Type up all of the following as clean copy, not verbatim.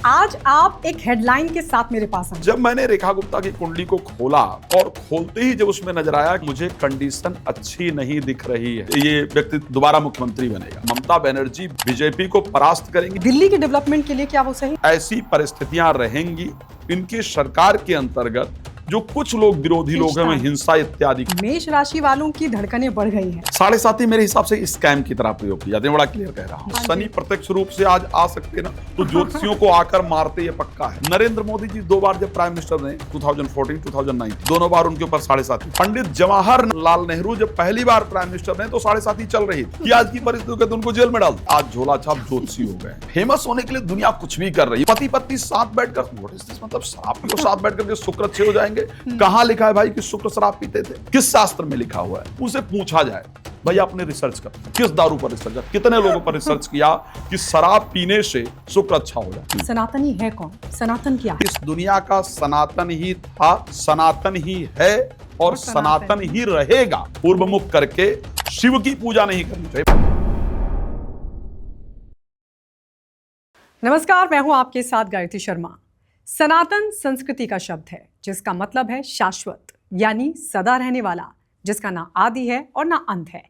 आज आप एक हेडलाइन के साथ मेरे पास आए। जब मैंने रेखा गुप्ता की कुंडली को खोला और खोलते ही जब उसमें नजर आया कि मुझे कंडीशन अच्छी नहीं दिख रही है, ये व्यक्ति दोबारा मुख्यमंत्री बनेगा, ममता बनर्जी बीजेपी को परास्त करेंगी, दिल्ली के डेवलपमेंट के लिए क्या वो सही? ऐसी परिस्थितियां रहेंगी इनकी सरकार के अंतर्गत। जो कुछ लोग विरोधी लोग हैं हिंसा इत्यादि। मेष राशि वालों की धड़कनें बढ़ गई हैं। 7.5 मेरे हिसाब से स्कैम की तरह प्रयोग किया जाते हैं, बड़ा क्लियर कह रहा हूँ। शनि प्रत्यक्ष रूप से आज आ सकते ना, तो ज्योतिषियों को आकर मारते ये पक्का है। नरेंद्र मोदी जी 2 बार जब प्राइम मिनिस्टर रहे 2014 2019 दोनों बार उनके ऊपर 7.5। पंडित जवाहरलाल नेहरू जब पहली बार प्राइम मिनिस्टर रहे तो 7.5 चल रही थी कि आज की परिस्थितियों के उनको जेल में डाल। आज झोला छाप ज्योतिषी हो गए। फेमस होने के लिए दुनिया कुछ भी कर रही है। पति पत्नी साथ बैठकर, मतलब शराब पियो साथ बैठ करके शुक्र अच्छे हो जाएंगे। कहां लिखा है भाई कि शुक्र शराब पीते थे? किस शास्त्र में लिखा हुआ है? उसे पूछा जाए भाई आपने रिसर्च कर, किस दारू पर रिसर्च किया, कितने लोगों पर रिसर्च किया कि शराब पीने से शुक्र अच्छा हो जाए। सनातनी है कौन? सनातन क्या है? इस दुनिया का सनातन ही था, सनातन ही है और सनातन ही रहेगा। पूर्वमुख करके शिव की पूजा नहीं करनी चाहिए। नमस्कार, मैं हूं आपके साथ गायत्री शर्मा। सनातन संस्कृति का शब्द है जिसका मतलब है शाश्वत, यानी सदा रहने वाला, जिसका ना आदि है और ना अंत है।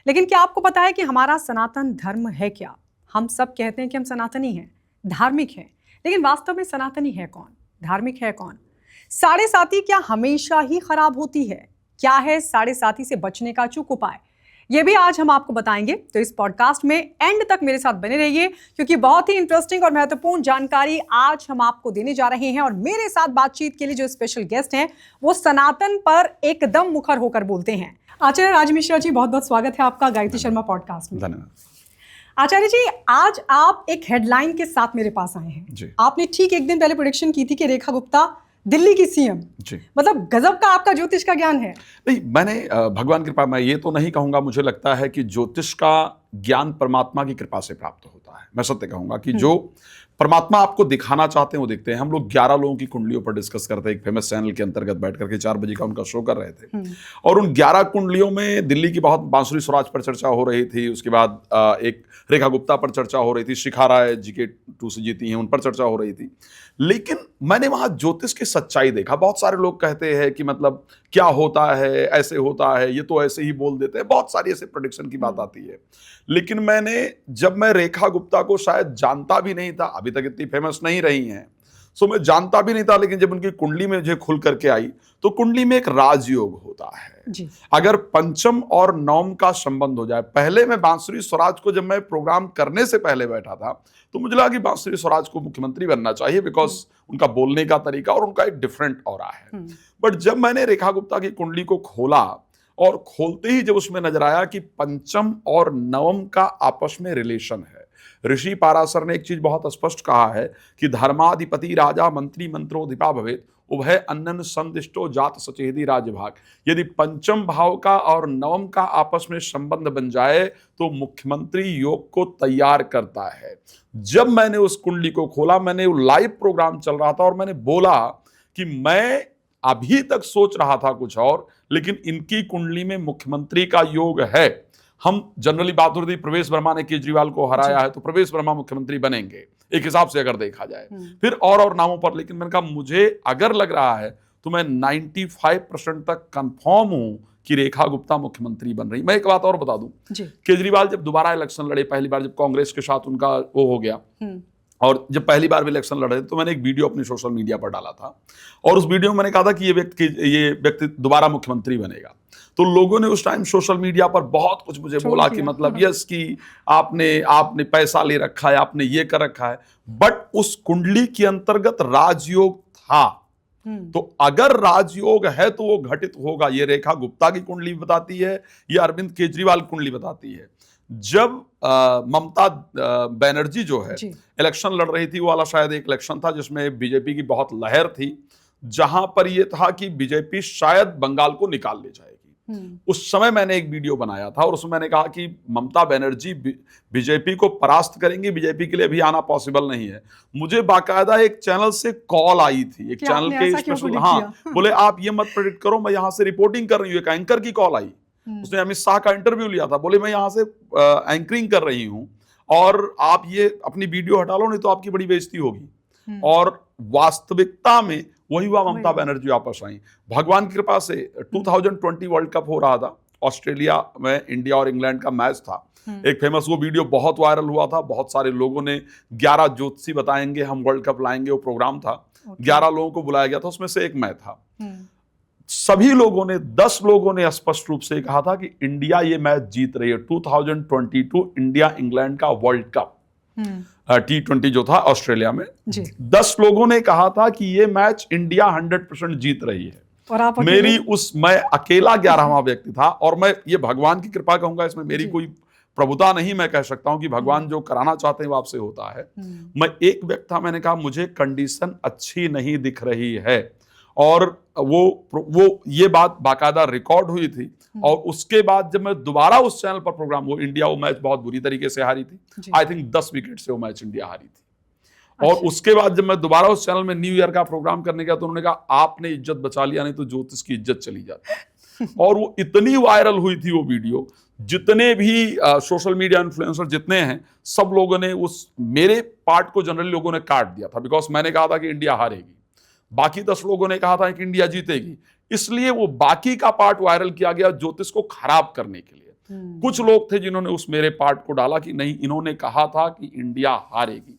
लेकिन क्या आपको पता है कि हमारा सनातन धर्म है क्या? हम सब कहते हैं कि हम सनातनी हैं, धार्मिक हैं, लेकिन वास्तव में सनातनी है कौन? धार्मिक है कौन? 7.5 क्या हमेशा ही खराब होती है? क्या है 7.5 से बचने का अचूक उपाय? ये भी आज हम आपको बताएंगे। तो इस पॉडकास्ट में एंड तक मेरे साथ बने रहिए, क्योंकि बहुत ही इंटरेस्टिंग और महत्वपूर्ण जानकारी आज हम आपको देने जा रहे हैं। और मेरे साथ बातचीत के लिए जो स्पेशल गेस्ट हैं वो सनातन पर एकदम मुखर होकर बोलते हैं। आचार्य राज मिश्रा जी, बहुत बहुत स्वागत है आपका गायत्री शर्मा पॉडकास्ट में। धन्यवाद। आचार्य जी, आज आप एक हेडलाइन के साथ मेरे पास आए हैं। आपने ठीक एक दिन पहले प्रेडिक्शन की थी कि रेखा गुप्ता दिल्ली की सीएम। मतलब गजब का आपका ज्योतिष का ज्ञान है। नहीं, मैंने भगवान कृपा, मैं ये तो नहीं कहूंगा, मुझे लगता है कि ज्योतिष का ज्ञान परमात्मा की कृपा से प्राप्त होता है। मैं सत्य कहूंगा कि जो परमात्मा आपको दिखाना चाहते हैं वो दिखते हैं। हम लोग 11 लोगों की कुंडलियों पर डिस्कस करते हैं एक फेमस चैनल के अंतर्गत, बैठ करके 4 बजे का उनका शो कर रहे थे। और उन 11 कुंडलियों में दिल्ली की बहुत बांसुरी स्वराज पर चर्चा हो रही थी, उसके बाद एक रेखा गुप्ता पर चर्चा हो रही थी, शिखा राय जीके 2 से जीती हैं, उन पर चर्चा हो रही थी। लेकिन मैंने वहां ज्योतिष की सच्चाई देखा। बहुत सारे लोग कहते हैं कि मतलब क्या होता है, ऐसे होता है, ये तो ऐसे ही बोल देते हैं, बहुत सारी ऐसे प्रेडिक्शन की बात आती है। लेकिन जब मैं रेखा गुप्ता को शायद जानता भी नहीं था, अभी तक इतनी फेमस नहीं रही हैं, सो मैं जानता भी नहीं था, लेकिन जब उनकी कुंडली में मुझे खुल करके आई तो कुंडली में एक राजयोग होता है जी। अगर पंचम और नवम का संबंध हो जाए। पहले मैं बांसुरी स्वराज को, जब मैं प्रोग्राम करने से पहले बैठा था तो मुझे लगा कि बांसुरी स्वराज को मुख्यमंत्री बनना चाहिए, बिकॉज उनका बोलने का तरीका और उनका एक डिफरेंट ऑरा है। बट जब मैंने रेखा गुप्ता की कुंडली को खोला और खोलते ही जब उसमें नजर आया कि पंचम और नवम का आपस में रिलेशन है। ऋषि पाराशर ने एक चीज बहुत स्पष्ट कहा है कि धर्माधिपति राजा मंत्री मंत्रोधिपा भवेत उभय अन्नन संदिष्टो जात सचेदी राज्यभाग। यदि पंचम भाव का और नवम का आपस में संबंध बन जाए तो मुख्यमंत्री योग को तैयार करता है। जब मैंने उस कुंडली को खोला, मैंने लाइव प्रोग्राम चल रहा था और मैंने बोला कि मैं अभी तक सोच रहा था कुछ और, लेकिन इनकी कुंडली में मुख्यमंत्री का योग है। हम जनरली बात हो रही थी, प्रवेश वर्मा ने केजरीवाल को हराया है तो प्रवेश वर्मा मुख्यमंत्री बनेंगे एक हिसाब से अगर देखा जाए, फिर और नामों पर। लेकिन मैंने कहा मुझे अगर लग रहा है तो मैं 95% तक कंफर्म हूं कि रेखा गुप्ता मुख्यमंत्री बन रही। मैं एक बात और बता दूं, केजरीवाल जब दोबारा इलेक्शन लड़े, पहली बार जब कांग्रेस के साथ उनका वो हो गया और जब पहली बार भी इलेक्शन लड़ रहे थे, तो मैंने एक वीडियो अपनी सोशल मीडिया पर डाला था और उस वीडियो में मैंने कहा था कि ये व्यक्ति दोबारा मुख्यमंत्री बनेगा। तो लोगों ने उस टाइम सोशल मीडिया पर बहुत कुछ मुझे बोला कि मतलब यस कि आपने पैसा ले रखा है, आपने ये कर रखा है। बट उस कुंडली के अंतर्गत राजयोग था, तो अगर राजयोग है तो वो घटित होगा। ये रेखा गुप्ता की कुंडली बताती है, ये अरविंद केजरीवाल की कुंडली बताती है। जब ममता बनर्जी जो है इलेक्शन लड़ रही थी, वो वाला शायद एक इलेक्शन था जिसमें बीजेपी की बहुत लहर थी, जहां पर यह था कि बीजेपी शायद बंगाल को निकाल ले जाएगी। उस समय मैंने एक वीडियो बनाया था और उसमें मैंने कहा कि ममता बनर्जी बीजेपी को परास्त करेंगी, बीजेपी के लिए भी आना पॉसिबल नहीं है। मुझे बाकायदा एक चैनल से कॉल आई थी, एक चैनल के स्पेशल, बोले आप ये मत प्रेडिक्ट करो, मैं यहां से रिपोर्टिंग कर रही हूँ। एक एंकर की कॉल आई, उसने अमित शाह का इंटरव्यू लिया था, बोले मैं यहां से एंकरिंग कर रही हूं और आप ये अपनी वीडियो हटा लो, नहीं तो आपकी बड़ी बेइज्जती होगी। और वास्तविकता में वही हुआ, ममता बनर्जी वापस आई। भगवान की कृपा से 2020 वर्ल्ड कप हो रहा था, ऑस्ट्रेलिया में इंडिया और इंग्लैंड का मैच था। एक फेमस वो वीडियो बहुत वायरल हुआ था, बहुत सारे लोगों ने 11 ज्योतिषी बताएंगे हम वर्ल्ड कप लाएंगे, वो प्रोग्राम था। 11 लोगों को बुलाया गया था, उसमें से एक मैं था। सभी लोगों ने 10 लोगों ने स्पष्ट रूप से कहा था कि इंडिया ये मैच जीत रही है। 2022 इंडिया इंग्लैंड का वर्ल्ड कप T20 जो था ऑस्ट्रेलिया में, 10 लोगों ने कहा था कि ये मैच इंडिया 100% जीत रही है। और आप मैं अकेला 11वां व्यक्ति था। और मैं ये भगवान की कृपा कहूंगा, इसमें मेरी कोई प्रभुता नहीं। मैं कह सकता हूं कि भगवान जो कराना चाहते हैं वो आपसे होता है। मैं एक व्यक्ति था, मैंने कहा मुझे कंडीशन अच्छी नहीं दिख रही है, और वो ये बात बाकायदा रिकॉर्ड हुई थी। और उसके बाद जब मैं दोबारा उस चैनल पर प्रोग्राम, वो इंडिया वो मैच बहुत बुरी तरीके से हारी थी, आई थिंक 10 विकेट से वो मैच इंडिया हारी थी। और उसके बाद जब मैं दोबारा उस चैनल में न्यू ईयर का प्रोग्राम करने गया तो उन्होंने कहा आपने इज्जत बचा लिया, नहीं तो ज्योतिष की इज्जत चली जाती। और वो इतनी वायरल हुई थी वो वीडियो, जितने भी सोशल मीडिया इन्फ्लुएंसर जितने हैं, सब लोगों ने उस मेरे पार्ट को जनरली लोगों ने काट दिया था, बिकॉज मैंने कहा था कि इंडिया हारेगी। बाकी 10 लोगों ने कहा था कि इंडिया जीतेगी, इसलिए वो बाकी का पार्ट वायरल किया गया ज्योतिष को खराब करने के लिए। कुछ लोग थे जिन्होंने उस मेरे पार्ट को डाला कि नहीं, इन्होंने कहा था कि इंडिया हारेगी।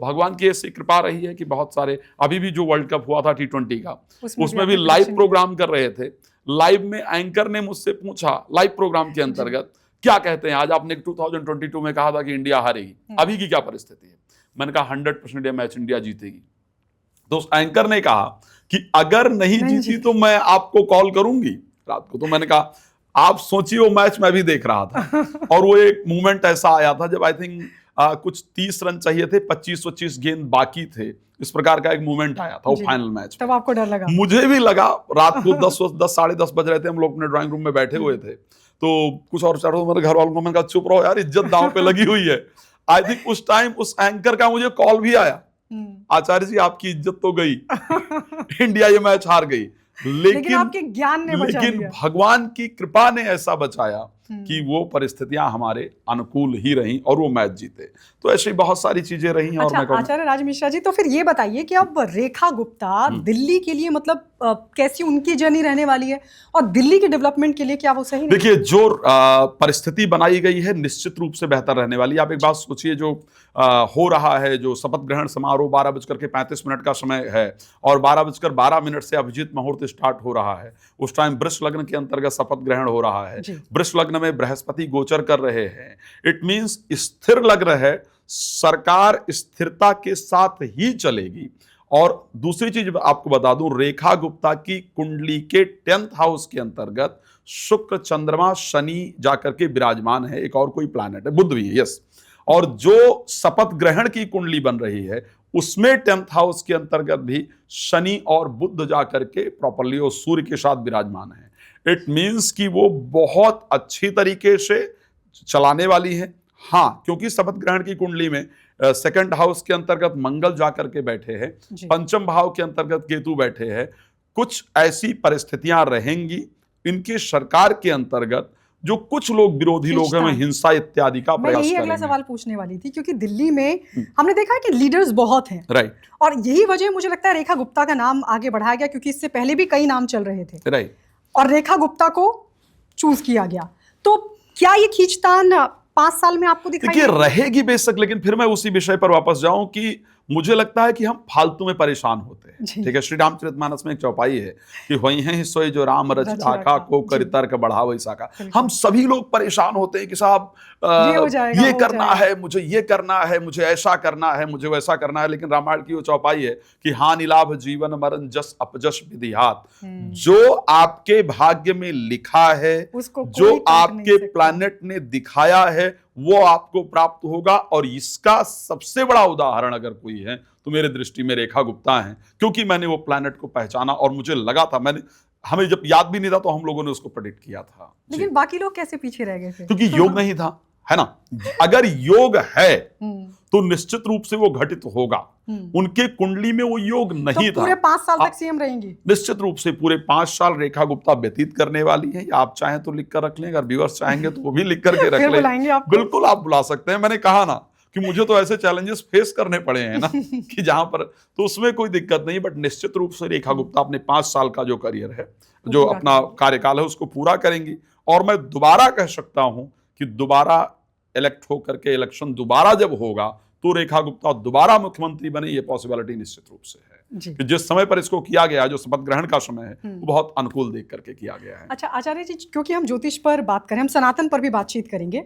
भगवान की ऐसी कृपा रही है कि बहुत सारे, अभी भी जो वर्ल्ड कप हुआ था T20 का, उसमें भी लाइव प्रोग्राम कर रहे थे। लाइव में एंकर ने मुझसे पूछा लाइव प्रोग्राम के अंतर्गत, क्या कहते हैं आज आपने 2022 में कहा था कि इंडिया हारेगी, अभी की क्या परिस्थिति है? मैंने कहा 100% ये मैच इंडिया जीतेगी। तो उस एंकर ने कहा कि अगर नहीं जीती तो मैं आपको कॉल करूंगी रात को। तो मैंने कहा आप सोचिए, वो मैच मैं भी देख रहा था। और वो एक मोमेंट ऐसा आया था जब आई थिंक कुछ 30 रन चाहिए थे, 25-25 गेंद बाकी थे, इस प्रकार का एक मोमेंट आया था वो फाइनल मैच। तब आपको डर लगा? मुझे भी लगा। रात को 10 साढ़े 10 बज रहे थे, हम लोग अपने ड्राइंग रूम में बैठे हुए थे, तो कुछ और चढ़ो, मेरे घर वालों को मैंने कहा चुप रहो यार, इज्जत दांव पे लगी हुई है। आई थिंक उस टाइम उस एंकर का मुझे कॉल भी आया, आचार्य जी आपकी इज्जत तो गई, इंडिया ये मैच हार गई, लेकिन आपके ज्ञान ने बचा लिया। लेकिन भगवान की कृपा ने ऐसा बचाया कि वो परिस्थितियां हमारे अनुकूल ही रहीं और वो मैच जीते। तो ऐसी बहुत सारी चीजें रही हैं। अच्छा, और आचार्य राज मिश्रा जी, तो फिर ये बताइए कि अब रेखा गुप्ता दिल्ली के लिए मतलब कैसी उनकी जर्नी रहने वाली है, और दिल्ली के डेवलपमेंट के लिए क्या वो सही? देखिए, जो परिस्थिति बनाई गई है निश्चित रूप से बेहतर रहने वाली है। आप एक बात सोचिए, जो हो रहा है, जो शपथ ग्रहण समारोह 12:35 का समय है और 12:12 से अभिजीत मुहूर्त स्टार्ट हो रहा है। उस टाइम वृष लग्न के अंतर्गत शपथ ग्रहण हो रहा है। वृष लग्न में बृहस्पति गोचर कर रहे हैं। इट मींस स्थिर लग्न है, सरकार स्थिरता के साथ ही चलेगी। और दूसरी चीज आपको बता दूं, रेखा गुप्ता की कुंडली के 10th हाउस के अंतर्गत शुक्र, चंद्रमा, शनि जाकर के विराजमान है। एक और कोई प्लैनेट है, बुध भी है, यस। और जो शपथ ग्रहण की कुंडली बन रही है उसमें 10th हाउस के अंतर्गत भी शनि और बुध जाकर के प्रॉपर्ली और सूर्य के साथ विराजमान है। इट मींस कि वो बहुत अच्छी तरीके से चलाने वाली है। हाँ, क्योंकि शपथ ग्रहण की कुंडली में 2nd हाउस के अंतर्गत मंगल जाकर के बैठे हैं, 5th भाव के अंतर्गत केतु बैठे हैं। कुछ ऐसी परिस्थितियां रहेंगी इनके सरकार के अंतर्गत, जो कुछ लोग विरोधी लोग हैं, हिंसा इत्यादि का प्रयास करेंगे। मैं अगला सवाल पूछने वाली थी, क्योंकि दिल्ली में हमने देखा है कि लीडर्स बहुत हैं, राइट, और यही वजह मुझे लगता है रेखा गुप्ता का नाम आगे बढ़ाया गया, क्योंकि इससे पहले भी कई नाम चल रहे थे, राइट, और रेखा गुप्ता को चूज किया गया। तो क्या ये खींचतान 5 साल में आपको दिखाई? देखिए, रहेगी बेशक, लेकिन फिर मैं उसी विषय पर वापस जाऊं कि मुझे लगता है कि हम फालतू में परेशान होते हैं। ठीक है, श्री रामचरितमानस में एक चौपाई है कि होई हैं सोई जो राम रच राखा, को कर तर्क बढ़ावे साका। हम सभी लोग परेशान होते हैं कि साहब ये करना है, मुझे ये करना है, मुझे ऐसा करना है, मुझे वैसा करना है। लेकिन रामायण की वो चौपाई है कि हानि लाभ जीवन मरण जस अपजस विधिहात। जो आपके भाग्य में लिखा है, जो आपके प्लैनेट ने दिखाया है, वो आपको प्राप्त होगा। और इसका सबसे बड़ा उदाहरण अगर कोई है तो मेरे दृष्टि में रेखा गुप्ता है, क्योंकि मैंने वो प्लैनेट को पहचाना और मुझे लगा था, हमें जब याद भी नहीं था तो हम लोगों ने उसको प्रेडिक्ट किया था। लेकिन बाकी लोग कैसे पीछे रह गए थे? क्योंकि योग नहीं था, है ना। अगर योग है तो निश्चित रूप से वो घटित होगा। उनके कुंडली में वो योग नहीं था। पूरे 5 साल तक सीएम रहेंगी? निश्चित रूप से पूरे 5 साल रेखा गुप्ता व्यतीत करने वाली है। आप चाहें तो लिख कर रख लें, अगर व्यूअर्स चाहेंगे तो वो भी लिख करके रख लें। बुलाएंगे आपको? बिल्कुल, आप बुला सकते हैं। मैंने कहा ना, कि मुझे तो ऐसे चैलेंजेस फेस करने पड़े हैं ना कि जहां पर, तो उसमें कोई दिक्कत नहीं, बट निश्चित रूप से रेखा गुप्ता अपने 5 साल का जो करियर है, जो पूरा अपना करेंगी। कार्यकाल है, उसको पूरा करेंगी। और मैं दोबारा कह सकता हूं कि दोबारा इलेक्ट होकर के इलेक्शन दोबारा जब होगा तो रेखा गुप्ता दोबारा मुख्यमंत्री बने, ये पॉसिबिलिटी निश्चित रूप से है जी। कि जिस समय पर इसको किया गया, जो शपथ ग्रहण का समय है, वो बहुत अनुकूल देख करके किया गया है। अच्छा आचार्य जी, क्योंकि हम ज्योतिष पर बात करें, हम सनातन पर भी बातचीत करेंगे,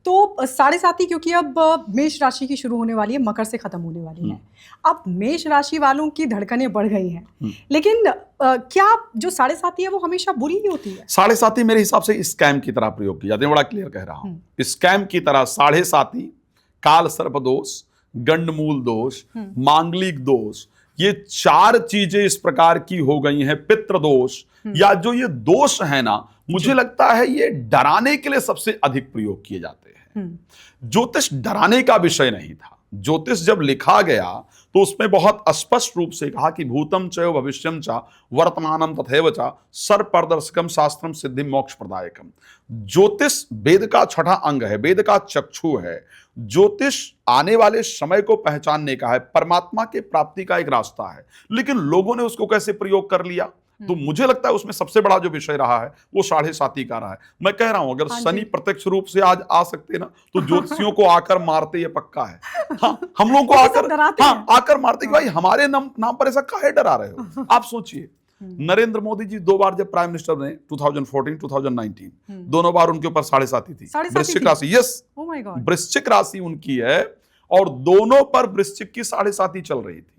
तो 7.5 क्योंकि अब मेष राशि की शुरू होने वाली है, मकर से खत्म होने वाली है। अब मेष राशि वालों की धड़कनें बढ़ गई हैं, लेकिन क्या जो 7.5 है वो हमेशा बुरी ही होती है? 7.5 मेरे हिसाब से स्कैम की तरह प्रयोग की जाती है, बड़ा क्लियर कह रहा हूं, स्कैम की तरह 7.5 काल सर्प दोष, गंडमूल दोष, मांगलिक दोष, ये 4 चीजें इस प्रकार की हो गई हैं, पितृ दोष, या जो ये दोष है ना, मुझे लगता है ये डराने के लिए सबसे अधिक प्रयोग किए जाते हैं। ज्योतिष डराने का विषय नहीं था। ज्योतिष जब लिखा गया तो उसमें बहुत स्पष्ट रूप से कहा कि भूतम चैव भविष्यम च वर्तमानम तथैव च सर्वप्रदर्शकम शास्त्रम सिद्धि मोक्ष प्रदायकम। ज्योतिष वेद का 6ठा अंग है, वेद का चक्षु है। ज्योतिष आने वाले समय को पहचानने का है, परमात्मा के प्राप्ति का एक रास्ता है, लेकिन लोगों ने उसको कैसे प्रयोग कर लिया, तो मुझे लगता है उसमें सबसे बड़ा जो विषय रहा है वो 7.5 का रहा है। मैं कह रहा हूं अगर शनि प्रत्यक्ष रूप से आज आ सकते ना तो ज्योतिषियों को आकर मारते, ये पक्का है। हाँ, हम लोगों को आकर मारते कि भाई हमारे नाम पर ऐसा काहे डरा रहे हो। आप सोचिए, नरेंद्र मोदी जी 2 बार जब प्राइम मिनिस्टर बने, 2014 2019, दोनों बार उनके ऊपर 7.5 थी। वृश्चिक राशि, यस, वृश्चिक राशि उनकी है और दोनों पर वृश्चिक की 7.5 चल रही थी।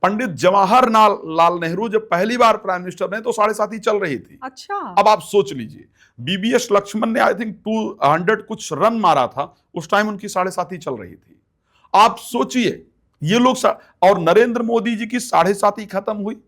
पंडित जवाहरलाल नेहरू जब पहली बार प्राइम मिनिस्टर बने तो 7.5 चल रही थी। अच्छा। अब आप सोच लीजिए, बीबीएस लक्ष्मण ने आई थिंक 200 कुछ रन मारा था, उस टाइम उनकी 7.5 चल रही थी। आप सोचिए ये लोग, और नरेंद्र मोदी जी की 7.5 खत्म हुई,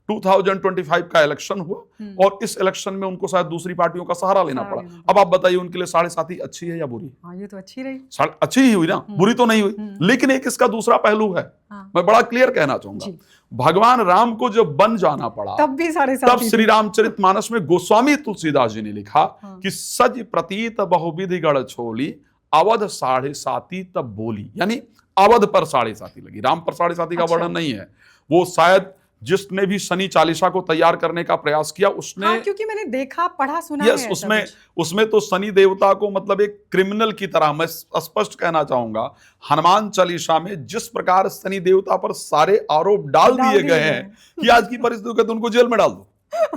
2025 का इलेक्शन हुआ और इस इलेक्शन में उनको शायद दूसरी पार्टियों का सहारा लेना पड़ा। अब आप बताइए उनके लिए 7.5 अच्छी है या बुरी? हाँ, ये तो अच्छी रही, अच्छी ही हुई ना, बुरी तो नहीं हुई। लेकिन एक इसका दूसरा पहलू है, मैं बड़ा क्लियर कहना चाहूंगा, भगवान राम को जब वन जाना पड़ा तब भी 7.5, तब श्री रामचरितमानस में गोस्वामी तुलसीदास जी ने लिखा कि सज प्रतीत बहुविधि गढ़ छोली, अवध 7.5 तब बोली, यानी अवध पर 7.5 लगी, राम पर 7.5 का वर्णन नहीं है। वो शायद जिसने भी शनि चालीसा को तैयार करने का प्रयास किया उसने, हाँ, क्योंकि मैंने देखा पढ़ा सुना है उसमें तो शनि देवता को मतलब एक क्रिमिनल की तरह, मैं स्पष्ट कहना चाहूंगा, हनुमान चालीसा में जिस प्रकार शनि देवता पर सारे आरोप डाल दिए गए हैं कि आज की परिस्थिति तो उनको जेल में डाल दो,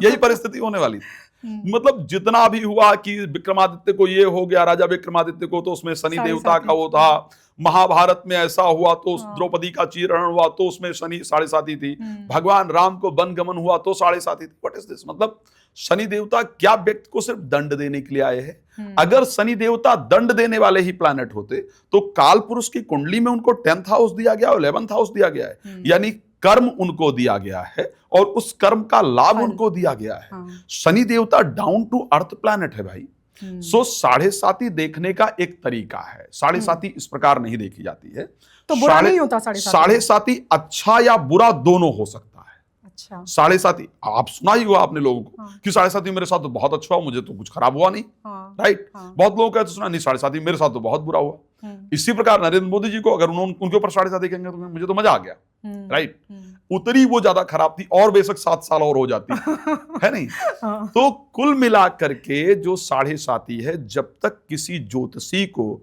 यही परिस्थिति होने वाली थी। मतलब जितना भी हुआ कि विक्रमादित्य को ये हो गया, राजा विक्रमादित्य को, तो उसमें शनि देवता का वो था। महाभारत में ऐसा हुआ तो द्रौपदी का चीरहरण हुआ तो उसमें शनि 7.5 थी। भगवान राम को वनगमन हुआ तो 7.5 थी। What is this? मतलब शनि देवता क्या व्यक्ति को सिर्फ दंड देने के लिए आए हैं? अगर शनि देवता दंड देने वाले ही प्लैनेट होते तो काल पुरुष की कुंडली में उनको 10th हाउस दिया गया और 11th हाउस दिया गया है, यानी कर्म उनको दिया गया है और उस कर्म का लाभ उनको दिया गया है। शनि देवता डाउन टू अर्थ प्लैनेट है भाई। सो 7.5 देखने का एक तरीका है। 7.5 इस प्रकार नहीं देखी जाती है, तो बुरा नहीं होता 7.5 अच्छा या बुरा दोनों हो सकता है। अच्छा, 7.5 आप सुना ही हुआ आपने लोगों को कि 7.5 मेरे साथ तो बहुत अच्छा हुआ, मुझे तो कुछ खराब हुआ नहीं, राइट? बहुत लोगों का तो सुना नहीं 7.5 मेरे साथ तो बहुत बुरा हुआ। इसी प्रकार नरेंद्र मोदी जी को अगर उनके ऊपर 7.5 देखेंगे तो मुझे तो मजा आ गया, राइट? उतरी वो ज्यादा खराब थी और बेशक 7 साल और हो जाती है नहीं। तो कुल मिलाकर के जो 7.5 है, जब तक किसी ज्योतिषी को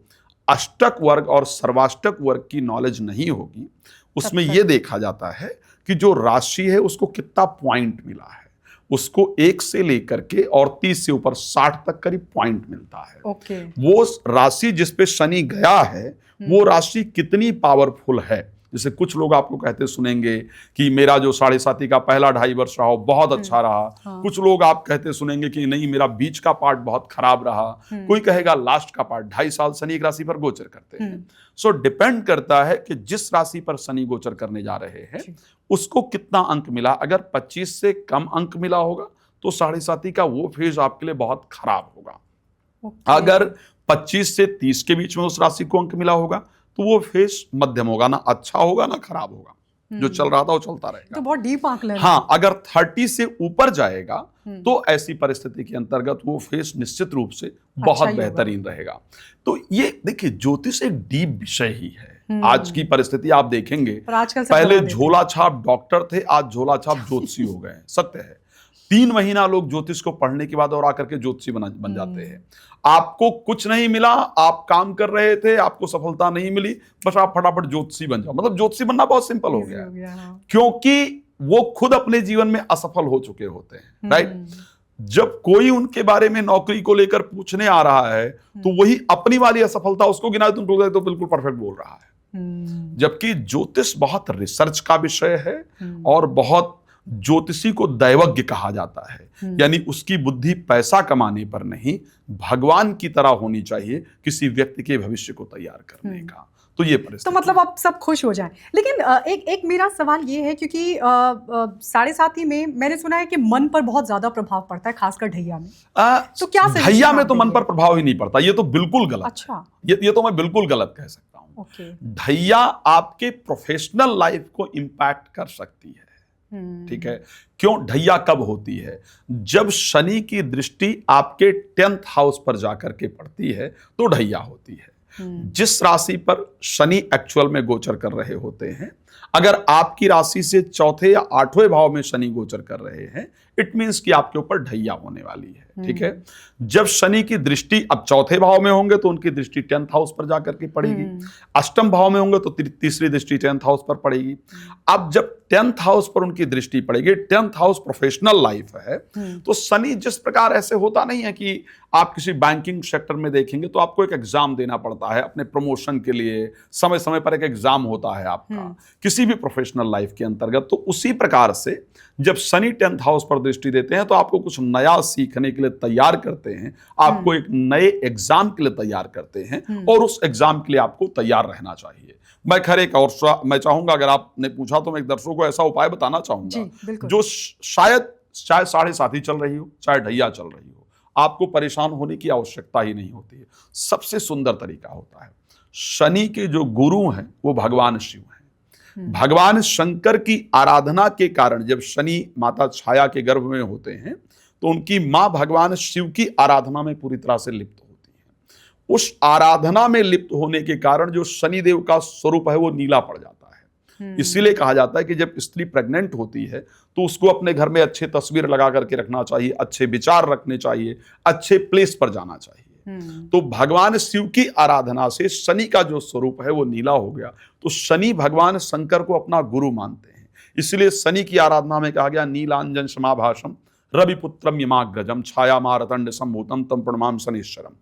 अष्टक वर्ग और सर्वाष्टक वर्ग की नॉलेज नहीं होगी, उसमें यह देखा जाता है कि जो राशि है उसको कितना पॉइंट मिला है, उसको 1 से लेकर के और 30 से ऊपर 60 तक करीब पॉइंट मिलता है। वो राशि जिस पे शनि गया है वो राशि कितनी पावरफुल है। जैसे कुछ लोग आपको कहते सुनेंगे कि मेरा जो 7.5 का पहला 2.5 वर्ष रहा बहुत अच्छा रहा। कुछ लोग आप कहते सुनेंगे कि नहीं मेरा बीच का पार्ट बहुत खराब रहा। कोई कहेगा लास्ट का पार्ट 2.5 साल शनि एक राशि पर गोचर करते हैं। सो डिपेंड करता है कि जिस राशि पर शनि गोचर करने जा रहे हैं उसको कितना अंक मिला। अगर 25 से कम अंक मिला होगा तो 7.5 का वो फेज आपके लिए बहुत खराब होगा। अगर 25 से 30 के बीच में उस राशि को अंक मिला होगा तो वो फेज मध्यम होगा, ना अच्छा होगा ना खराब होगा। जो चल रहा था वो चलता रहेगा। तो बहुत डीप आंकलन है। हाँ, अगर 30 से ऊपर जाएगा तो ऐसी परिस्थिति के अंतर्गत वो फेस निश्चित रूप से बहुत ही होगा। बेहतरीन रहेगा। तो ये देखिए, ज्योतिष एक डीप विषय ही है। आज की परिस्थिति आप देखेंगे, पर आजकल सब पहले बता देते हैं। झोला छाप डॉक्टर थे, आज झोला छाप ज्योतिषी हो गए हैं। सत्य है। 3 महीना लोग ज्योतिष को पढ़ने के बाद और आकर के ज्योतिषी बन जाते हैं। आपको कुछ नहीं मिला, आप काम कर रहे थे, आपको सफलता नहीं मिली, बस आप फटाफट ज्योतिषी बन जाओ। मतलब ज्योतिषी बनना बहुत सिंपल हो गया है, हाँ। क्योंकि वो खुद अपने जीवन में असफल हो चुके होते हैं। राइट। जब कोई उनके बारे में नौकरी को लेकर पूछने आ रहा है तो वही अपनी वाली असफलता उसको गिना तुम तो बिल्कुल परफेक्ट बोल रहा है। जबकि ज्योतिष बहुत रिसर्च का विषय है और बहुत ज्योतिषी को दैवज्ञ कहा जाता है। यानी उसकी बुद्धि पैसा कमाने पर नहीं, भगवान की तरह होनी चाहिए किसी व्यक्ति के भविष्य को तैयार करने का। तो ये परिस्थिति। तो मतलब आप सब खुश हो जाएं। लेकिन एक मेरा सवाल ये है, क्योंकि 7.5 में मैंने सुना है कि मन पर बहुत ज्यादा प्रभाव पड़ता है, खासकर ढैया में। तो क्या ढैया में तो मन पर प्रभाव ही नहीं पड़ता, ये तो बिल्कुल गलत। अच्छा। ये तो मैं बिल्कुल गलत कह सकता हूँ। ओके। ढैया आपके प्रोफेशनल लाइफ को इंपैक्ट कर सकती है। ठीक है। क्यों ढैया कब होती है? जब शनि की दृष्टि आपके 10th हाउस पर जाकर के पड़ती है तो ढैया होती है। जिस राशि पर शनि एक्चुअल में गोचर कर रहे होते हैं, अगर आपकी राशि से 4थे या 8वें भाव में शनि गोचर कर रहे हैं, इट मीन्स कि आपके ऊपर ढैया होने वाली है। ठीक है। जब शनि की दृष्टि अब 4थे भाव में होंगे तो उनकी दृष्टि 10th हाउस पर जाकर के पड़ेगी। अष्टम भाव में होंगे तो तीसरी दृष्टि 10th हाउस पर पड़ेगी। अब जब 10th हाउस पर उनकी दृष्टि पड़ेगी, 10th हाउस प्रोफेशनल लाइफ है, तो शनि जिस प्रकार, ऐसे होता नहीं है कि आप किसी बैंकिंग सेक्टर में देखेंगे तो आपको एक एग्जाम देना पड़ता है अपने प्रमोशन के लिए, समय समय पर एक एग्जाम होता है आपका किसी भी प्रोफेशनल लाइफ के अंतर्गत। तो उसी प्रकार से जब शनि 10th हाउस पर दृष्टि देते हैं तो आपको कुछ नया सीखने के लिए तैयार करते हैं, आपको एक नए एग्जाम के लिए तैयार करते हैं और उस एग्जाम के लिए आपको तैयार रहना चाहिए। मैं खैर एक और मैं चाहूंगा, अगर आपने पूछा तो मैं एक दर्शकों को ऐसा उपाय बताना चाहूंगा जो शायद 7.5 ही चल रही हो, चाहे ढैया चल रही हो, आपको परेशान होने की आवश्यकता ही नहीं होती है। सबसे सुंदर तरीका होता है, शनि के जो गुरु हैं वो भगवान शिव हैं। भगवान शंकर की आराधना के कारण जब शनि माता छाया के गर्भ में होते हैं तो उनकी मां भगवान शिव की आराधना में पूरी तरह से लिप्त होती है। उस आराधना में लिप्त होने के कारण जो शनिदेव का स्वरूप है वो नीला पड़ जाता है। इसीलिए कहा जाता है कि जब स्त्री प्रेग्नेंट होती है तो उसको अपने घर में अच्छे तस्वीर लगा करके रखना चाहिए, अच्छे विचार रखने चाहिए, अच्छे प्लेस पर जाना चाहिए। तो भगवान शिव की आराधना से शनि का जो स्वरूप है वो नीला हो गया। तो शनि भगवान शंकर को अपना गुरु मानते हैं, इसलिए शनि की आराधना में कहा गया नीलांजन समाभाषम रविपुत्रम यमाग्रजम छाया मारतंड संभूतम तम प्रणमाम शनिश्चरम।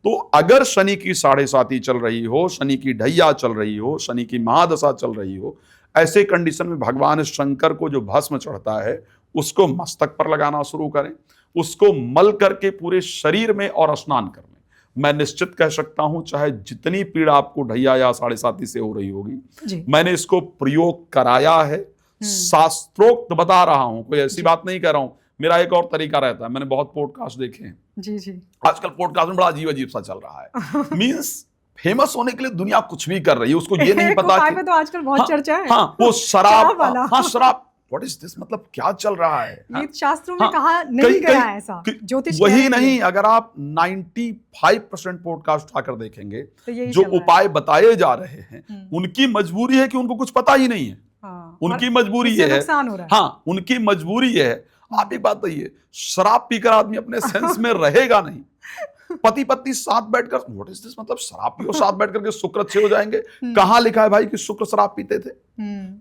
तो अगर शनि की 7.5 चल रही हो, शनि की ढैया चल रही हो, शनि की महादशा चल रही हो, ऐसे कंडीशन में भगवान शंकर को जो भस्म चढ़ता है उसको मस्तक पर लगाना शुरू करें, उसको मल करके पूरे शरीर में और स्नान कर लें। मैं निश्चित कह सकता हूं, चाहे जितनी पीड़ा आपको ढैया या 7.5 से हो रही होगी, मैंने इसको प्रयोग कराया है, शास्त्रोक्त बता रहा हूं, कोई ऐसी बात नहीं कह रहा हूं। मेरा एक और तरीका रहता है, मैंने बहुत पॉडकास्ट देखे हैं। जी। आजकल पॉडकास्ट में बड़ा अजीब सा चल रहा है। मींस फेमस होने के लिए दुनिया कुछ भी कर रही है, उसको ये नहीं पता कि तो आजकल बहुत चर्चा है। हाँ, वो शराब, हाँ शराब, व्हाट इज दिस, मतलब क्या चल रहा है? ये शास्त्रों में कहा नहीं गया है ऐसा, ज्योतिष वही नहीं। अगर आप 95% पॉडकास्ट उठाकर देखेंगे तो जो उपाय बताए जा रहे हैं उनकी मजबूरी है कि उनको कुछ पता ही नहीं है। उनकी मजबूरी ये है, हाँ उनकी मजबूरी ये है। आप एक बात बताइए, शराब पीकर आदमी अपने सेंस में रहेगा नहीं। पति पत्नी साथ बैठकर, व्हाट इज दिस, मतलब शराब पियो साथ बैठ करके शुक्र अच्छे हो जाएंगे। कहां लिखा है भाई कि शुक्र शराब पीते थे?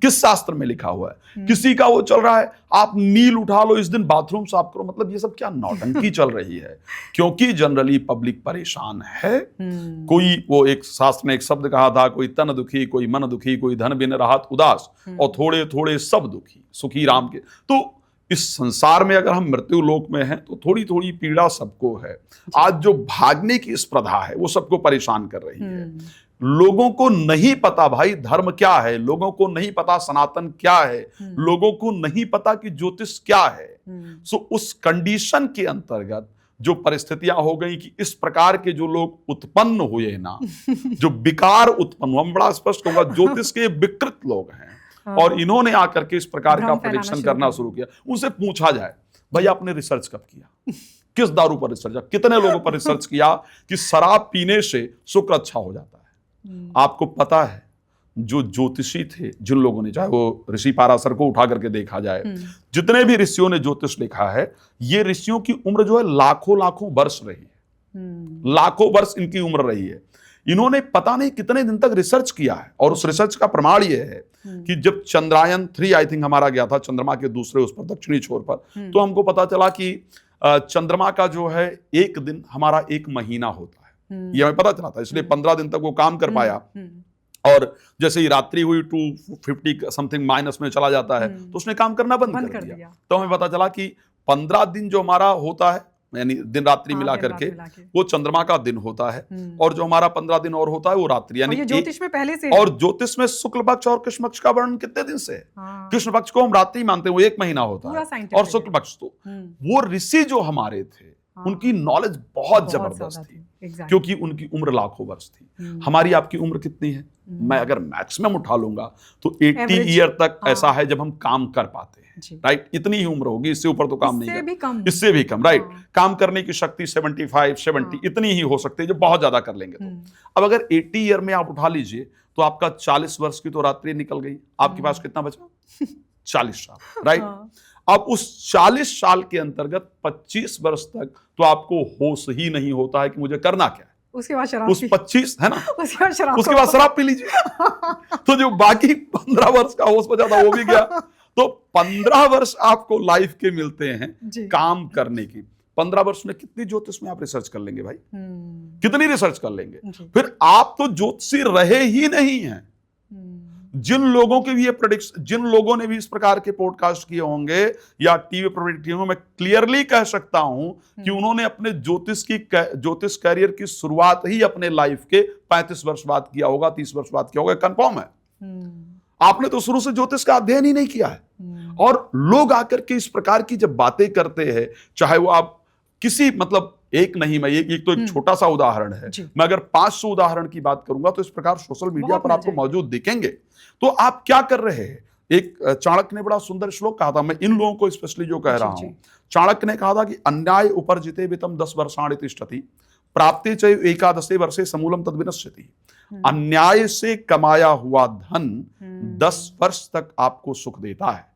किस शास्त्र में लिखा हुआ है? किसी का वो चल रहा है, आप नील उठा लो, इस दिन बाथरूम साफ करो, मतलब ये सब क्या नौटंकी चल रही है? क्योंकि जनरली पब्लिक परेशान है। कोई, वो एक शास्त्र ने एक शब्द कहा था, कोई तन दुखी, कोई मन दुखी, कोई धन बिन राहत उदास, और थोड़े थोड़े सब दुखी, सुखी राम के। तो इस संसार में अगर हम मृत्यु लोक में हैं तो थोड़ी थोड़ी पीड़ा सबको है। आज जो भागने की स्पर्धा है वो सबको परेशान कर रही है। लोगों को नहीं पता भाई धर्म क्या है, लोगों को नहीं पता सनातन क्या है, लोगों को नहीं पता कि ज्योतिष क्या है। सो उस कंडीशन के अंतर्गत जो परिस्थितियां हो गई कि इस प्रकार के जो लोग उत्पन्न हुए ना, जो विकार उत्पन्न हुआ, बड़ा स्पष्ट होगा, ज्योतिष के विकृत लोग हैं, और इन्होंने आकर के इस प्रकार का भ्रम फैलाना प्रेडिक्शन शुरू करना कर शुरू किया। उनसे पूछा जाए, भाई आपने रिसर्च कब किया, किस दारू पर रिसर्च किया, कितने लोगों पर रिसर्च किया कि शराब पीने से शुक्र अच्छा हो जाता है। आपको पता है जो ज्योतिषी थे, जिन लोगों ने, चाहे वो ऋषि पाराशर को उठा करके देखा जाए, जितने भी ऋषियों ने ज्योतिष लिखा है, ये ऋषियों की उम्र जो है लाखों लाखों वर्ष रही है, लाखों वर्ष इनकी उम्र रही है। इन्होंने पता नहीं कितने दिन तक रिसर्च किया है, और उस रिसर्च का प्रमाण ये है कि जब चंद्रयान 3 आई थिंक हमारा गया था चंद्रमा के दूसरे उस पर, दक्षिणी छोर पर, तो हमको पता चला कि चंद्रमा का जो है एक दिन हमारा एक महीना होता है, ये हमें पता चला था। इसलिए 15 दिन तक वो काम कर पाया, और जैसे ही रात्रि हुई 250 समथिंग माइनस में चला जाता है, तो उसने काम करना बंद कर दिया। तो हमें पता चला कि 15 दिन जो हमारा होता है, यानी दिन रात्रि मिला करके, वो चंद्रमा का दिन होता है, और जो हमारा 15 दिन और होता है वो रात्रि, यानी ज्योतिष में पहले से। और ज्योतिष में शुक्ल पक्ष और कृष्ण पक्ष का वर्णन कितने दिन से है? कृष्ण पक्ष को हम रात्रि मानते हैं, वो एक महीना होता है, और शुक्ल पक्ष तो वो ऋषि जो हमारे थे, उनकी नॉलेज बहुत जबरदस्त थी, क्योंकि उनकी उम्र लाखों वर्ष थी। हमारी आपकी उम्र कितनी है? मैं अगर मैक्सिमम उठा लूंगा तो 80 ईयर तक ऐसा है जब हम काम कर पाते हैं, राइट? इतनी ही उम्र होगी, इससे ऊपर तो काम नहीं कर, इससे भी कम, राइट? काम करने की शक्ति 75, 70 इतनी ही हो सकती है, जो बहुत ज्यादा कर लेंगे तो। अब अगर 80 ईयर में आप उठा लीजिए तो आपका 40 वर्ष की तो रात्रि निकल गई, आपके पास कितना बचा? 40 साल, राइट? अब उस 40 साल के अंतर्गत 25 वर्ष तक तो आपको होश ही नहीं होता है कि मुझे करना क्या है। उसके बाद शराब, उस 25 है ना, उसके बाद शराब पी लीजिए। तो जो बाकी 15 वर्ष का होश बचा था वो भी गया। तो 15 वर्ष आपको लाइफ के मिलते हैं काम करने की। 15 वर्ष में कितनी ज्योतिष में आप रिसर्च कर लेंगे भाई? कितनी रिसर्च कर लेंगे? फिर आप तो ज्योतिषी रहे ही नहीं हैं। जिन लोगों के भी ये प्रेडिक्शन, जिन लोगों ने भी इस प्रकार के पॉडकास्ट किए होंगे या टीवी प्रोडक्ट किए होंगे, मैं क्लियरली कह सकता हूं कि उन्होंने अपने ज्योतिष कैरियर की शुरुआत ही अपने लाइफ के 35 वर्ष बाद किया होगा, 30 वर्ष बाद किया होगा, कंफर्म है। आपने तो शुरू से ज्योतिष का अध्ययन ही नहीं किया है। और लोग आकर के इस प्रकार की जब बातें करते हैं, चाहे वो आप किसी, मतलब एक नहीं, मैं एक तो एक छोटा सा उदाहरण है, मैं अगर 500 उदाहरण की बात करूंगा तो इस प्रकार सोशल मीडिया पर आपको मौजूद दिखेंगे। तो आप क्या कर रहे हैं? एक चाणक्य ने बड़ा सुंदर श्लोक कहा था, मैं इन लोगों को स्पेशली जो कह रहा हूं, चाणक्य ने कहा था कि अन्याय उपर्जिते वितम 10 वर्षाणि तिष्ठति प्राप्ते च एकादशे वर्षे समूलम तद विनश्यति। अन्याय से कमाया हुआ धन 10 वर्ष तक आपको सुख देता है।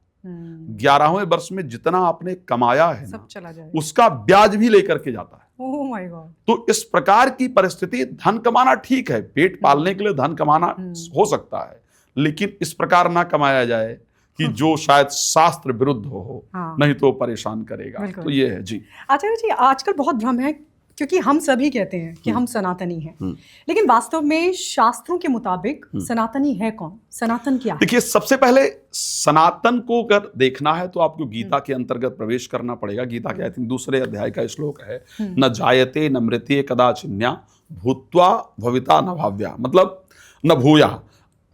11वें वर्ष में जितना आपने कमाया है सब चला जाए, उसका ब्याज भी लेकर के जाता है। Oh my God. तो इस प्रकार की परिस्थिति, धन कमाना ठीक है, पेट पालने के लिए धन कमाना हो सकता है, लेकिन इस प्रकार ना कमाया जाए कि जो शायद शास्त्र विरुद्ध हो, नहीं तो परेशान करेगा। तो ये है जी। आचार्य जी, आजकल बहुत भ्रम है, क्योंकि हम सभी कहते हैं कि हम सनातनी हैं, लेकिन वास्तव में शास्त्रों के मुताबिक सनातनी है कौन? सनातन क्या है? देखिए, सबसे पहले सनातन को अगर देखना है तो आपको गीता के अंतर्गत प्रवेश करना पड़ेगा। गीता के आई थिंक 2 अध्याय का श्लोक है, न जायते न मृत्ये कदाचिन्या भूत्वा भविता न भाव्या, मतलब न भूया,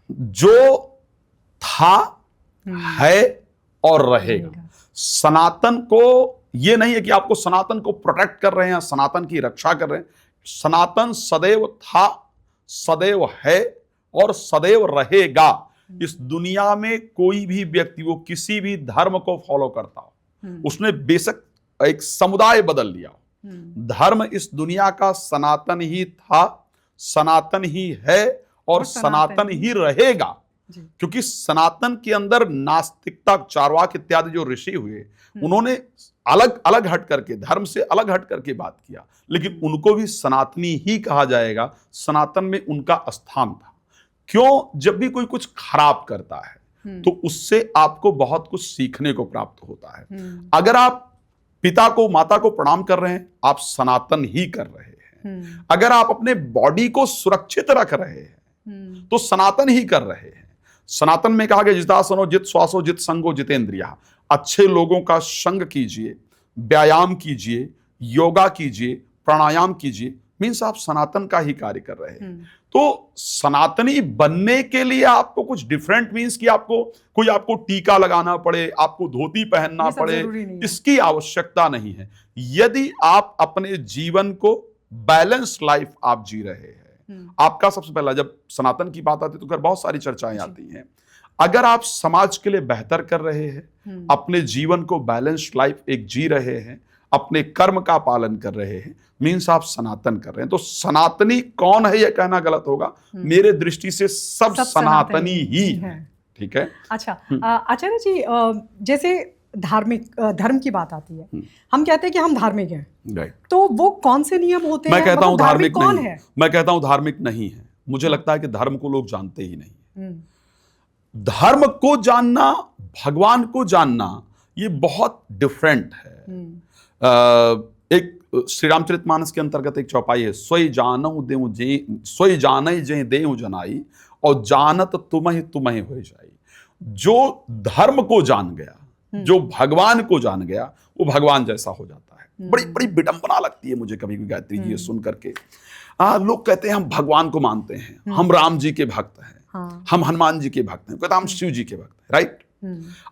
जो था है और रहेगा। सनातन को ये नहीं है कि आपको सनातन को प्रोटेक्ट कर रहे हैं, सनातन की रक्षा कर रहे हैं। सनातन सदैव था, सदैव है और सदैव रहेगा। इस दुनिया में कोई भी व्यक्ति, वो किसी भी धर्म को फॉलो करता हो, उसने बेशक एक समुदाय बदल लिया हो, धर्म इस दुनिया का सनातन ही था, सनातन ही है और सनातन ही रहेगा। क्योंकि सनातन के अंदर नास्तिकता, चार्वाक इत्यादि जो ऋषि हुए, उन्होंने अलग अलग हट करके, धर्म से अलग हट करके बात किया, लेकिन उनको भी सनातनी ही कहा जाएगा। सनातन में उनका स्थान था। क्यों? जब भी कोई कुछ खराब करता है तो उससे आपको बहुत कुछ सीखने को प्राप्त होता है। अगर आप पिता को, माता को प्रणाम कर रहे हैं, आप सनातन ही कर रहे हैं। अगर आप अपने बॉडी को सुरक्षित रख रहे हैं तो सनातन ही कर रहे हैं। सनातन में कहा गया, जितासनो जित श्वासो जित संगो जितेंद्रिया। अच्छे लोगों का संग कीजिए, व्यायाम कीजिए, योगा कीजिए, प्राणायाम कीजिए, मीन्स आप सनातन का ही कार्य कर रहे हैं। तो सनातनी बनने के लिए आपको कुछ डिफरेंट मीन्स कि आपको टीका लगाना पड़े, आपको धोती पहनना पड़े, इसकी आवश्यकता नहीं है। यदि आप अपने जीवन को बैलेंस लाइफ आप जी रहे हैं, आपका सबसे पहला, जब सनातन की बात आती है तो बहुत सारी चर्चाएं आती हैं। अगर आप समाज के लिए बेहतर कर रहे हैं, अपने जीवन को बैलेंस्ड लाइफ एक जी रहे हैं, अपने कर्म का पालन कर रहे हैं, मीन्स आप सनातन कर रहे हैं। तो सनातनी कौन है यह कहना गलत होगा। मेरे दृष्टि से सब सनातनी ही है। ठीक है। अच्छा आचार्य जी, जैसे धार्मिक धर्म की बात आती है, हम कहते हैं कि हम धार्मिक हैं, तो वो कौन से नियम होते हैं? मैं कहता हूं धार्मिक कौन नहीं है? मैं कहता हूं धार्मिक नहीं है। मुझे लगता है कि धर्म को लोग जानते ही नहीं। धर्म को जानना, भगवान को जानना, ये बहुत डिफरेंट है। एक श्री रामचरितमानस के अंतर्गत एक चौपाई है, सोई जानहु देहु जे, सोई जानई जे देहु जनाई, और जानत तुम्हि तुम्हि हो जाई। जो धर्म को जान गया, जो भगवान को जान गया, वो भगवान जैसा हो जाता है। बड़ी बड़ी विडंबना लगती है मुझे कभी भी गायत्री जी ये सुन करके। लोग कहते हैं हम भगवान को मानते हैं, हम राम जी के भक्त हैं, हम हनुमान जी के भक्त हैं, कहते हम शिव जी के भक्त हैं, राइट।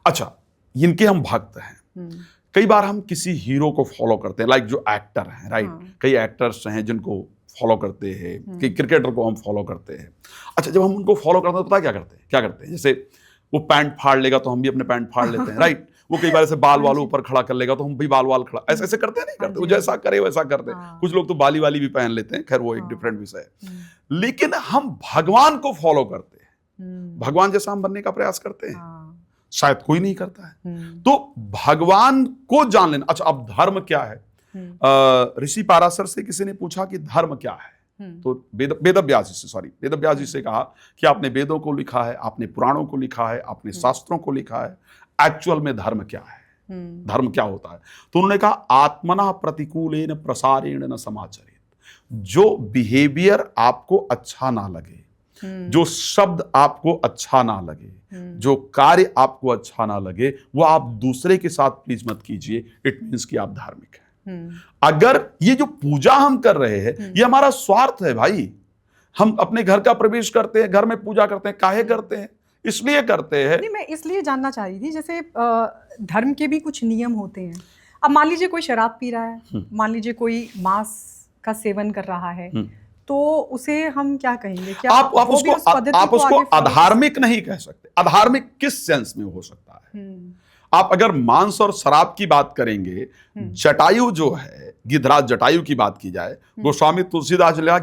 अच्छा, इनके हम भक्त हैं। कई बार हम किसी हीरो को फॉलो करते हैं, लाइक जो एक्टर हैं, राइट। कई एक्टर्स हैं जिनको फॉलो करते हैं, कई क्रिकेटर को हम फॉलो करते हैं। अच्छा, जब हम उनको फॉलो करते हैं तो पता क्या करते हैं? जैसे वो पैंट फाड़ लेगा तो हम भी अपने पैंट फाड़ लेते हैं, राइट। वो कई बार ऐसे बाल वालों ऊपर खड़ा कर लेगा तो हम भी बाल खड़ा, ऐसे ऐसे करते हैं, नहीं करते? वो जैसा करे वैसा करते हैं। कुछ लोग तो बाली वाली भी पहन लेते हैं, खैर वो एक डिफरेंट विषय है। लेकिन हम भगवान को फॉलो करते हैं, भगवान जैसा हम बनने का प्रयास करते हैं, शायद कोई नहीं करता है। तो भगवान को जान लेना। अच्छा, अब धर्म क्या है? ऋषि पाराशर से किसी ने पूछा कि धर्म क्या है, तो वेदव्यास जी से कहा कि आपने वेदों को लिखा है, आपने पुराणों को लिखा है, आपने शास्त्रों को लिखा है, एक्चुअल में धर्म क्या है, धर्म क्या होता है? तो उन्होंने कहा आत्मना प्रतिकूलेन प्रसारेण न समाचरित। जो बिहेवियर आपको अच्छा ना लगे, जो शब्द आपको अच्छा ना लगे, जो कार्य आपको अच्छा ना लगे, वो आप दूसरे के साथ प्लीज मत कीजिए। इट मीन्स कि आप धार्मिक हैं। अगर ये जो पूजा हम कर रहे हैं ये हमारा स्वार्थ है भाई, हम अपने घर का प्रवेश करते हैं, घर में पूजा करते हैं, काहे करते हैं? इसलिए करते हैं। नहीं, मैं इसलिए जानना चाह रही थी, जैसे धर्म के भी कुछ नियम होते हैं। अब मान लीजिए कोई शराब पी रहा है, मान लीजिए कोई मांस का सेवन कर रहा है, तो उसे हम क्या कहेंगे? क्या आप उसको अधार्मिक नहीं कह सकते। अधार्मिक किस सेंस में हो सकता है? आप अगर मांस और शराब की बात करेंगे, जटायु जो है, गिधराज जटायु की बात की जाए, गोस्वामी तुलसीदास जी लिखा,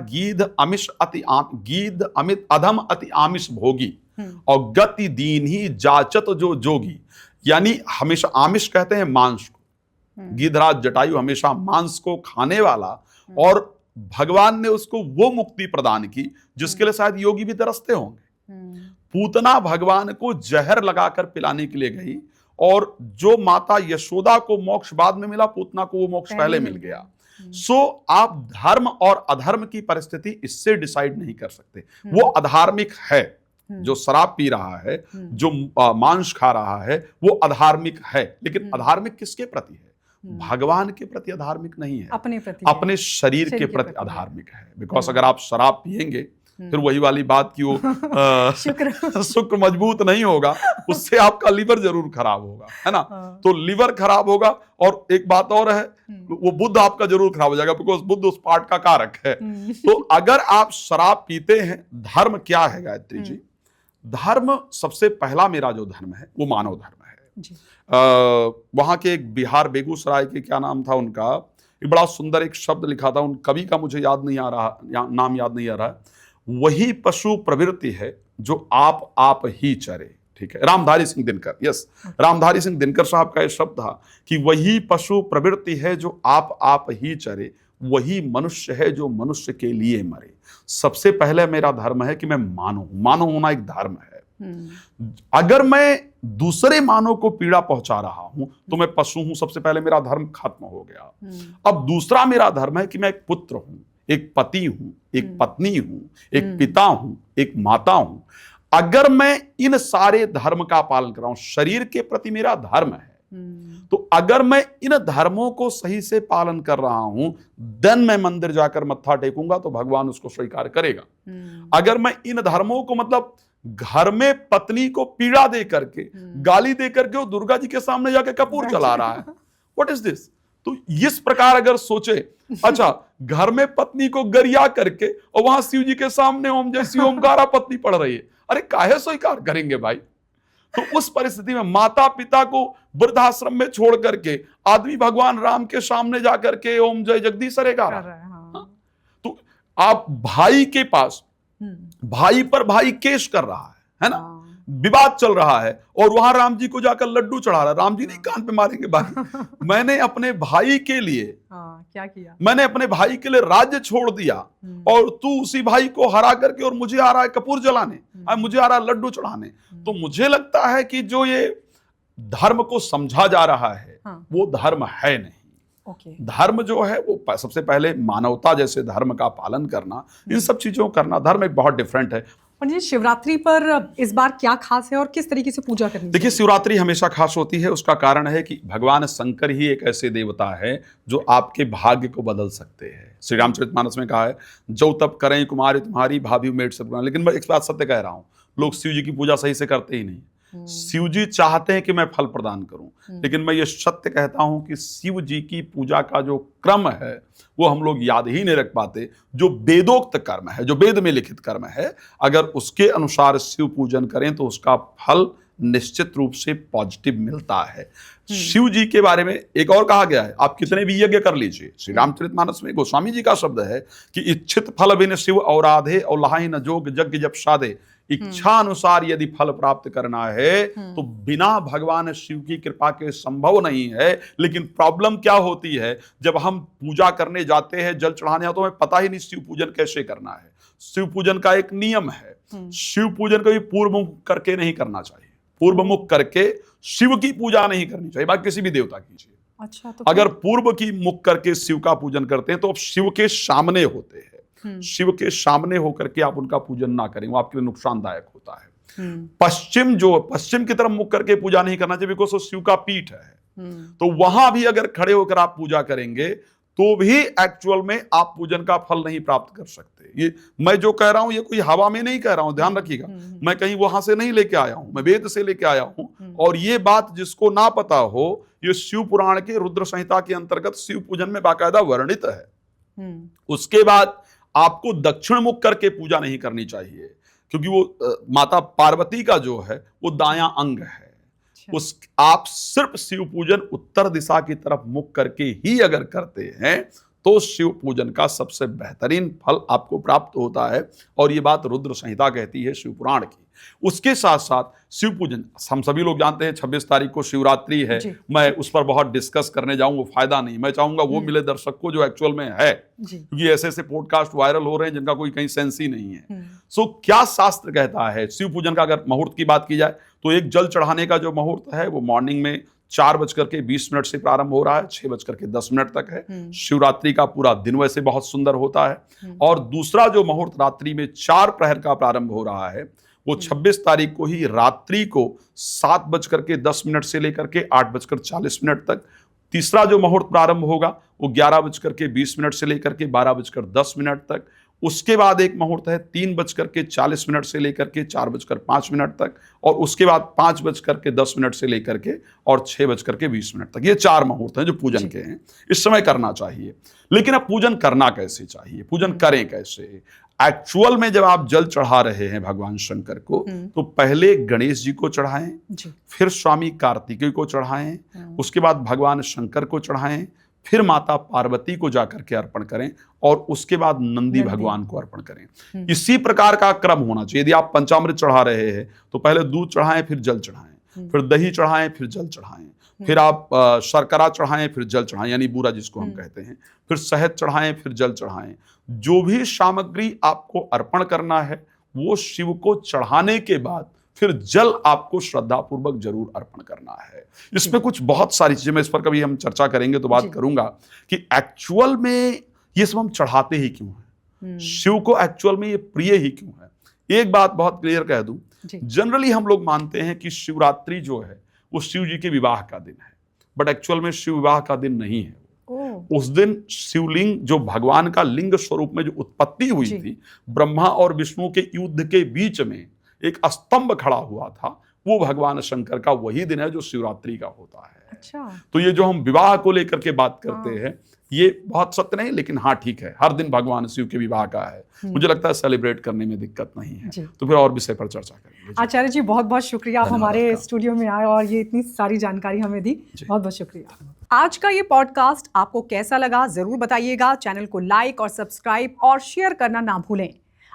गीध अमित अधम अति आमिष भोगी, और गति दीन ही जाचत जो जोगी। यानी हमेशा आमिष कहते हैं मांस को। गिधराज जटायु हमेशा मांस को खाने वाला, और भगवान ने उसको वो मुक्ति प्रदान की जिसके लिए शायद योगी भी तरसते होंगे। पूतना भगवान को जहर लगाकर पिलाने के लिए गई, और जो माता यशोदा को मोक्ष बाद में मिला, पूतना को वो मोक्ष पहले मिल गया। सो आप धर्म और अधर्म की परिस्थिति इससे डिसाइड नहीं कर सकते। वो अधार्मिक है, जो शराब पी रहा है, जो मांस खा रहा है, वो अधार्मिक है। लेकिन अधार्मिक किसके प्रति है? भगवान के प्रति अधार्मिक नहीं है, अपने शरीर के प्रति अधार्मिक है। बिकॉज अगर आप शराब पिएंगे, फिर वही वाली बात कि वो शुक्र मजबूत नहीं होगा, उससे आपका लिवर जरूर खराब होगा, है ना। तो लिवर खराब होगा, और एक बात और है, वो बुद्ध आपका जरूर खराब हो जाएगा, बिकॉज बुद्ध उस पार्ट का कारक है। तो अगर आप शराब पीते हैं, धर्म क्या है गायत्री जी? धर्म, सबसे पहला मेरा जो धर्म है वो मानव धर्म है। वहां के एक बिहार बेगूसराय के, क्या नाम था उनका, एक बड़ा सुंदर एक शब्द लिखा था, उन कवि का मुझे याद नहीं आ रहा, नाम याद नहीं आ रहा। वही पशु प्रवृत्ति है जो आप ही चरे। ठीक है, रामधारी सिंह दिनकर, यस, रामधारी सिंह दिनकर साहब का यह शब्द था कि वही पशु प्रवृत्ति है जो आप ही चरे, वही मनुष्य है जो मनुष्य के लिए मरे। सबसे पहले मेरा धर्म है कि मैं मानव होना एक धर्म है। अगर मैं दूसरे मानव को पीड़ा पहुंचा रहा हूं तो मैं पशु हूं। सबसे पहले मेरा धर्म खत्म हो गया। अब दूसरा मेरा धर्म है कि मैं एक पुत्र हूं, एक पति हूं, एक पत्नी हूं, एक पिता हूं, एक माता हूं। अगर मैं इन सारे धर्म का पालन कर रहा हूं, शरीर के प्रति मेरा धर्म है, तो अगर मैं इन धर्मों को सही से पालन कर रहा हूं, देन मैं मंदिर जाकर मत्था टेकूंगा तो भगवान उसको स्वीकार करेगा। अगर मैं इन धर्मों को, मतलब घर में पत्नी को पीड़ा दे करके, गाली दे करके वो दुर्गा जी के सामने जाके कपूर चला रहा है, व्हाट इज दिस? तो इस प्रकार अगर सोचे, अच्छा, घर में पत्नी को गरिया करके और वहां शिव जी के सामने ओम जय शिव ओमकारा पत्नी पढ़ रही है, अरे काहे स्वीकार करेंगे भाई? तो उस परिस्थिति में माता पिता को वृद्धाश्रम में छोड़ करके आदमी भगवान राम के सामने जाकर के ओम जय जगदीश हरे गा रहा है। हाँ। तो आप भाई के पास भाई पर भाई केस कर रहा है ना, विवाद चल रहा है, और वहां राम जी को जाकर लड्डू चढ़ा रहा है। राम जी नहीं कान पे मारेंगे भाई, मैंने अपने भाई के लिए क्या किया, मैंने अपने भाई के लिए राज्य छोड़ दिया, और तू उसी भाई को हरा करके और मुझे आ रहा है कपूर जलाने, मुझे आ रहा है लड्डू चढ़ाने। तो मुझे लगता है कि जो ये धर्म को समझा जा रहा है वो धर्म है नहीं। धर्म जो है वो सबसे पहले मानवता जैसे धर्म का पालन करना, इन सब चीजों को करना, धर्म एक बहुत डिफरेंट है। और ये शिवरात्रि पर इस बार क्या खास है और किस तरीके से पूजा करनी? देखिए, शिवरात्रि हमेशा खास होती है। उसका कारण है कि भगवान शंकर ही एक ऐसे देवता है जो आपके भाग्य को बदल सकते हैं। श्री रामचरितमानस में कहा है, जो तप करें कुमारी तुम्हारी भाभी मेट सब। लेकिन मैं एक बात सत्य कह रहा हूं, लोग शिव जी की पूजा सही से करते ही नहीं। शिव जी चाहते हैं कि मैं फल प्रदान करूं, लेकिन मैं ये सत्य कहता हूं कि शिव जी की पूजा का जो क्रम है वो हम लोग याद ही नहीं रख पाते। जो वेदोक्त कर्म है, जो वेद में लिखित कर्म है, अगर उसके अनुसार शिव पूजन करें तो उसका फल निश्चित रूप से पॉजिटिव मिलता है। शिव जी के बारे में एक और कहा गया है, आप कितने भी यज्ञ कर लीजिए। श्री रामचरितमानस में गोस्वामी जी का शब्द है कि इच्छित फल बिन शिव और आधे और लहाई न जोग यज्ञ जब साधे। इच्छा अनुसार यदि फल प्राप्त करना है तो बिना भगवान शिव की कृपा के संभव नहीं है। लेकिन प्रॉब्लम क्या होती है, जब हम पूजा करने जाते हैं, जल चढ़ाने, तो हमें पता ही नहीं शिव पूजन कैसे करना है। शिव पूजन का एक नियम है, शिव पूजन कभी पूर्व मुख करके नहीं करना चाहिए। पूर्व मुख करके शिव की पूजा नहीं करनी चाहिए, बाकी किसी भी देवता कीजिए। अच्छा, तो अगर पूर्व की मुख करके शिव का पूजन करते हैं तो आप शिव के सामने होते हैं। शिव के सामने होकर के आप उनका पूजन ना करें, वो आपके लिए नुकसानदायक होता है। पश्चिम की तरफ मुख करके पूजा नहीं करना चाहिए, बिकॉज़ वो शिव का पीठ है। तो वहां भी अगर खड़े होकर आप पूजा करेंगे तो भी एक्चुअल में आप पूजन का फल नहीं प्राप्त कर सकते। ये मैं जो कह रहा हूं ये कोई हवा में नहीं कह रहा हूं, ध्यान रखिएगा। मैं कहीं वहां से नहीं लेके आया हूं, मैं वेद से लेके आया हूं। और ये बात जिसको ना पता हो, ये शिव पुराण के रुद्र संहिता के अंतर्गत शिव पूजन में बाकायदा वर्णित है। उसके बाद आपको दक्षिण मुख करके पूजा नहीं करनी चाहिए, क्योंकि वो माता पार्वती का जो है वो दायां अंग है। आप सिर्फ शिव पूजन उत्तर दिशा की तरफ मुख करके ही अगर करते हैं तो शिव पूजन का सबसे बेहतरीन फल आपको प्राप्त होता है। और ये बात रुद्र संहिता कहती है, शिव पुराण की। उसके साथ साथ शिव पूजन हम सभी लोग जानते हैं, 26 तारीख को शिवरात्रि है। मैं उस पर बहुत डिस्कस करने जाऊं वो फायदा नहीं। मैं चाहूंगा वो मिले दर्शक को जो एक्चुअल में है, क्योंकि ऐसे ऐसे पॉडकास्ट वायरल हो रहे हैं जिनका कोई कहीं सेंस ही नहीं है। सो क्या शास्त्र कहता है शिव पूजन का? अगर मुहूर्त की बात की जाए तो एक जल चढ़ाने का जो मुहूर्त है वो मॉर्निंग में 4:20 से प्रारंभ हो रहा है, 6:10 तक है। शिवरात्रि का पूरा दिन वैसे बहुत सुंदर होता है। और दूसरा जो मुहूर्त रात्रि में 4 प्रहर का प्रारंभ हो रहा है वो 26 तारीख को ही रात्रि को 7:10 से लेकर के 8:40 तक। तीसरा जो मुहूर्त प्रारंभ होगा वो 11:20 से लेकर के 12:10 तक। उसके बाद एक मुहूर्त है 3:40 से लेकर के 4:05 तक। और उसके बाद 5:10 से लेकर के और 6:20 तक। ये 4 मुहूर्त हैं जो पूजन के हैं, इस समय करना चाहिए। लेकिन अब पूजन करना कैसे चाहिए, पूजन करें कैसे? एक्चुअल में जब आप जल चढ़ा रहे हैं भगवान शंकर को तो पहले गणेश जी को चढ़ाएं, फिर स्वामी कार्तिकेय को चढ़ाएं, उसके बाद भगवान शंकर को चढ़ाएं, फिर माता पार्वती को जाकर के अर्पण करें, और उसके बाद नंदी भगवान को अर्पण करें। इसी प्रकार का क्रम होना चाहिए। यदि आप पंचामृत चढ़ा रहे हैं तो पहले दूध चढ़ाएं, फिर जल चढ़ाएं, फिर दही चढ़ाएं, फिर जल चढ़ाएं, फिर आप शर्करा चढ़ाएं, फिर जल चढ़ाएं, यानी बूरा जिसको हम कहते हैं, फिर शहद चढ़ाएं, फिर जल चढ़ाएं। जो भी सामग्री आपको अर्पण करना है वो शिव को चढ़ाने के बाद फिर जल आपको श्रद्धापूर्वक जरूर अर्पण करना है। इसमें कुछ बहुत सारी चीजें, मैं इस पर कभी हम चर्चा करेंगे तो बात करूंगा कि एक्चुअल में ये सब हम चढ़ाते ही क्यों हैं, शिव को एक्चुअल में ये प्रिय ही क्यों है। एक बात बहुत क्लियर कह दूं, जनरली हम लोग मानते हैं कि शिवरात्रि जो है वो शिव जी के विवाह का दिन है, बट एक्चुअल में शिव विवाह का दिन नहीं है। उस दिन शिवलिंग जो भगवान का लिंग स्वरूप में जो उत्पत्ति हुई थी, ब्रह्मा और विष्णु के युद्ध के बीच में एक स्तंभ खड़ा हुआ था, वो भगवान शंकर का वही दिन है जो शिवरात्रि का होता है। अच्छा। तो ये जो हम विवाह को लेकर के बात करते हाँ। हैं, ये बहुत सत्य नहीं, लेकिन हाँ ठीक है, हर दिन भगवान शिव के विवाह का है। मुझे लगता है सेलिब्रेट करने में दिक्कत नहीं है। जी। तो फिर और विषय पर चर्चा करेंगे। जी। आचार्य जी, बहुत बहुत शुक्रिया, आप धन्यवाद हमारे आपका। स्टूडियो में आए और ये इतनी सारी जानकारी हमें दी। जी। बहुत बहुत शुक्रिया। आज का ये पॉडकास्ट आपको कैसा लगा जरूर बताइएगा। चैनल को लाइक और सब्सक्राइब और शेयर करना ना भूलें।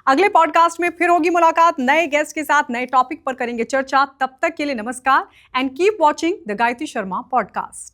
अगले पॉडकास्ट में फिर होगी मुलाकात नए गेस्ट के साथ, नए टॉपिक पर करेंगे चर्चा। तब तक के लिए नमस्कार and keep watching the Gayatri Sharma podcast.